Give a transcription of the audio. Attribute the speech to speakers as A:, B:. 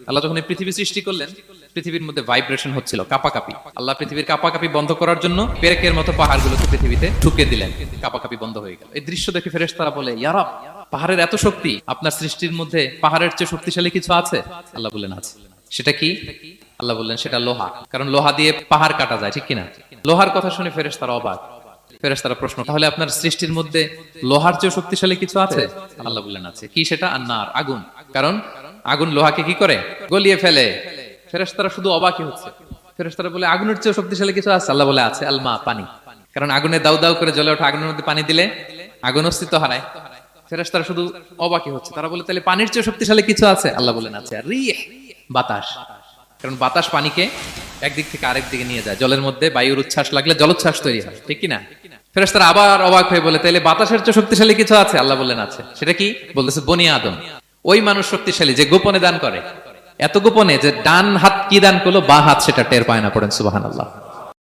A: আল্লাহ যখন এই পৃথিবী সৃষ্টি করলেন, পৃথিবীর মধ্যে ভাইব্রেশন হচ্ছিল, কাঁপাকাঁপি। আল্লাহ পৃথিবীর কাঁপাকাঁপি বন্ধ করার জন্য পেরেকের মতো পাহাড়গুলোকে পৃথিবীতে ঠুকে দিলেন, কাঁপাকাঁপি বন্ধ হয়ে গেল। এই দৃশ্য দেখে ফেরেশতারা বলে, ইয়া রাব, পাহাড়ের এত শক্তি, আপনার সৃষ্টির মধ্যে পাহাড়ের চেয়ে শক্তিশালী কিছু আছে? আল্লাহ বললেন আছে। সেটা কি? আল্লাহ বললেন সেটা লোহা, কারণ লোহা দিয়ে পাহাড় কাটা যায়, ঠিক কিনা? লোহার কথা শুনে ফেরেশতারা অবাক। ফেরেশতারা প্রশ্ন, তাহলে আপনার সৃষ্টির মধ্যে লোহার চেয়ে শক্তিশালী কিছু আছে? আল্লাহ বললেন আছে। কি সেটা? আন্নার, আগুন। কারণ আগুন লোহাকে কি করে? গলিয়ে ফেলে। ফেরেশতারা শুধু অবাকই হচ্ছে। ফেরেশতারা বলে, আগুনের চেয়ে শক্তিশালী কিছু আছে? আল্লাহ বলে আছে, আলমা, পানি। কারণ আগুনে দাউ দাউ করে জ্বলে ওঠা আগুনের মধ্যে পানি দিলে আগুন অস্তিত্ব হারায়। ফেরেশতারা শুধু অবাকই হচ্ছে। তারা বলে, তাহলে পানির চেয়ে শক্তিশালী কিছু আছে? আল্লাহ বলেন আছে, রিহ, বাতাস। কারণ বাতাস পানিকে একদিক থেকে আরেক দিকে নিয়ে যায়। জলের মধ্যে বায়ুর উচ্ছ্বাস লাগলে জলোচ্ছ্বাস তৈরি হয়, ঠিক কিনা? ফেরেশতারা আবার অবাক হয়ে বলে, তাইলে বাতাসের চেয়ে শক্তিশালী কিছু আছে? আল্লাহ বললেন আছে। সেটা কি? বলতেছে বনি আদম। ওই মানুষ শক্তিশালী যে গোপনে দান করে, এত গোপনে যে ডান হাত কি দান করলো, বা হাত সেটা টের পায় না। পড়েন সুবহানাল্লাহ।